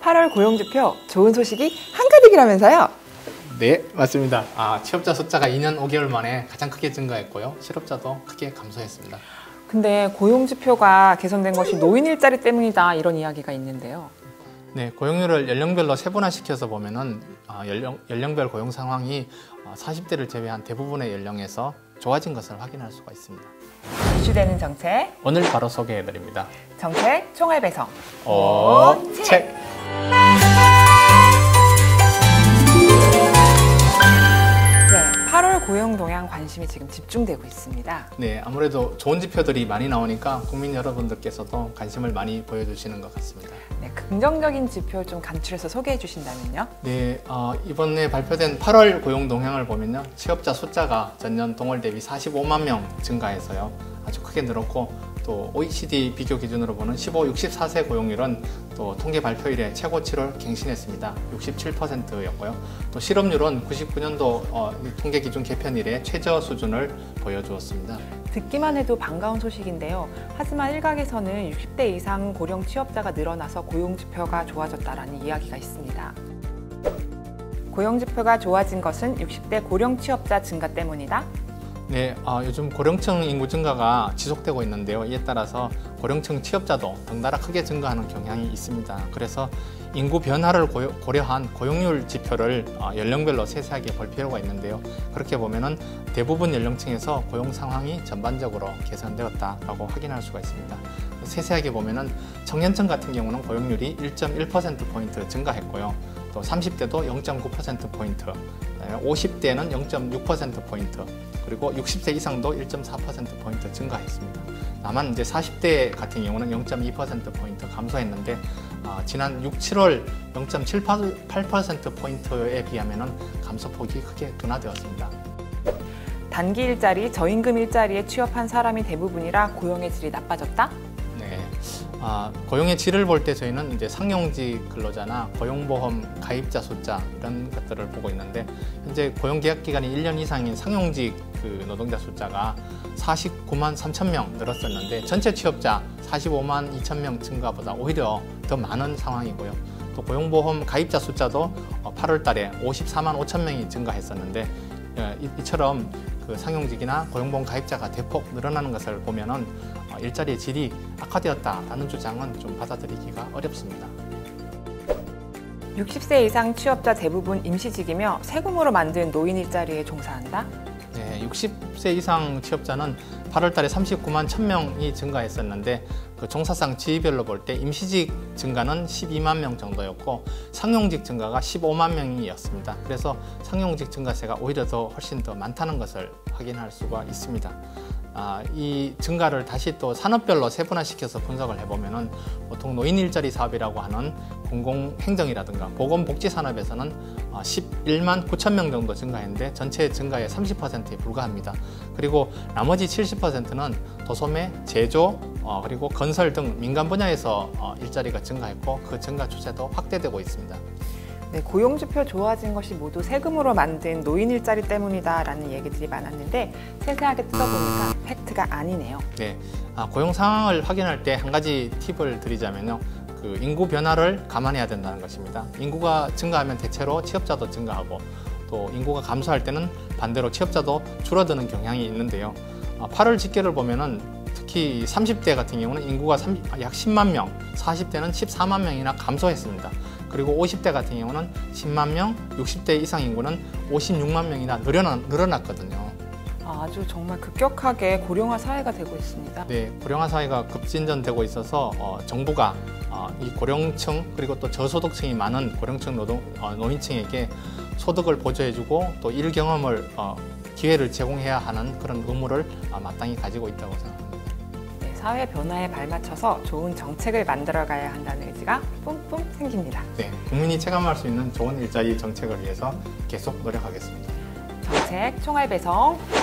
8월 고용지표 좋은 소식이 한가득이라면서요? 네, 맞습니다. 취업자 숫자가 2년 5개월 만에 가장 크게 증가했고요. 실업자도 크게 감소했습니다. 근데 고용지표가 개선된 것이 노인 일자리 때문이다 이런 이야기가 있는데요. 네, 고용률을 연령별로 세분화시켜서 보면은 연령별 고용 상황이 40대를 제외한 대부분의 연령에서 좋아진 것을 확인할 수가 있습니다. 이슈되는 정책 오늘 바로 소개해드립니다. 정책 총알 배송 책! 네, 8월 고용 동향 관심이 지금 집중되고 있습니다. 네, 아무래도 좋은 지표들이 많이 나오니까 국민 여러분들께서도 관심을 많이 보여주시는 것 같습니다. 네, 긍정적인 지표 좀 간추려서 소개해 주신다면요? 네, 이번에 발표된 8월 고용 동향을 보면요, 취업자 숫자가 전년 동월 대비 45만 명 증가해서요, 아주 크게 늘었고, 또 OECD 비교 기준으로 보는 15, 64세 고용률은 또 통계 발표일에 최고치를 갱신했습니다. 67%였고요. 또 실업률은 99년도 통계 기준 개편 이래 최저 수준을 보여주었습니다. 듣기만 해도 반가운 소식인데요. 하지만 일각에서는 60대 이상 고령 취업자가 늘어나서 고용지표가 좋아졌다라는 이야기가 있습니다. 고용지표가 좋아진 것은 60대 고령 취업자 증가 때문이다? 네, 요즘 고령층 인구 증가가 지속되고 있는데요. 이에 따라서 고령층 취업자도 덩달아 크게 증가하는 경향이 있습니다. 그래서 인구 변화를 고려한 고용률 지표를 연령별로 세세하게 볼 필요가 있는데요. 그렇게 보면은 대부분 연령층에서 고용 상황이 전반적으로 개선되었다라고 확인할 수가 있습니다. 세세하게 보면은 청년층 같은 경우는 고용률이 1.1%포인트 증가했고요. 또 30대도 0.9%포인트, 50대는 0.6%포인트, 그리고 60세 이상도 1.4%포인트 증가했습니다. 다만 이제 40대 같은 경우는 0.2%포인트 감소했는데 지난 6, 7월 0.78%포인트에 비하면 감소폭이 크게 둔화되었습니다. 단기 일자리, 저임금 일자리에 취업한 사람이 대부분이라 고용의 질이 나빠졌다? 네, 고용의 질을 볼 때 저희는 이제 상용직 근로자나 고용보험 가입자 숫자 이런 것들을 보고 있는데, 현재 고용계약기간이 1년 이상인 상용직 노동자 숫자가 49만 3천 명 늘었었는데, 전체 취업자 45만 2천 명 증가보다 오히려 더 많은 상황이고요. 또 고용보험 가입자 숫자도 8월 달에 54만 5천 명이 증가했었는데, 이처럼 상용직이나 고용보험 가입자가 대폭 늘어나는 것을 보면은 일자리의 질이 악화되었다라는 주장은 좀 받아들이기가 어렵습니다. 60세 이상 취업자 대부분 임시직이며 세금으로 만든 노인 일자리에 종사한다? 네, 60세 이상 취업자는 8월 달에 39만 1,000명이 증가했었는데, 종사상 지위별로 볼 때 임시직 증가는 12만 명 정도였고 상용직 증가가 15만 명이었습니다. 그래서 상용직 증가세가 오히려 훨씬 더 많다는 것을 확인할 수가 있습니다. 이 증가를 다시 또 산업별로 세분화시켜서 분석을 해보면은 보통 노인 일자리 사업이라고 하는 공공행정이라든가 보건복지산업에서는 11만 9천 명 정도 증가했는데 전체 증가의 30%에 불과합니다. 그리고 나머지 70%는 도소매, 제조, 그리고 건설 등 민간 분야에서 일자리가 증가했고 그 증가 추세도 확대되고 있습니다. 네, 고용지표 좋아진 것이 모두 세금으로 만든 노인 일자리 때문이다라는 얘기들이 많았는데 세세하게 뜯어보니까 팩트가 아니네요. 네, 고용 상황을 확인할 때 한 가지 팁을 드리자면요. 인구 변화를 감안해야 된다는 것입니다. 인구가 증가하면 대체로 취업자도 증가하고, 또 인구가 감소할 때는 반대로 취업자도 줄어드는 경향이 있는데요. 8월 집계를 보면은 특히 30대 같은 경우는 인구가 약 10만 명, 40대는 14만 명이나 감소했습니다. 그리고 50대 같은 경우는 10만 명, 60대 이상 인구는 56만 명이나 늘어났거든요. 아주 정말 급격하게 고령화 사회가 되고 있습니다. 네, 고령화 사회가 급진전되고 있어서 정부가 이 고령층 그리고 또 저소득층이 많은 고령층 노인층에게 소득을 보조해주고 또 일 경험을 기회를 제공해야 하는 그런 의무를 마땅히 가지고 있다고 생각합니다. 네, 사회 변화에 발맞춰서 좋은 정책을 만들어가야 한다는 의지가 뿜뿜 생깁니다. 네, 국민이 체감할 수 있는 좋은 일자리 정책을 위해서 계속 노력하겠습니다. 정책 총알 배송 책!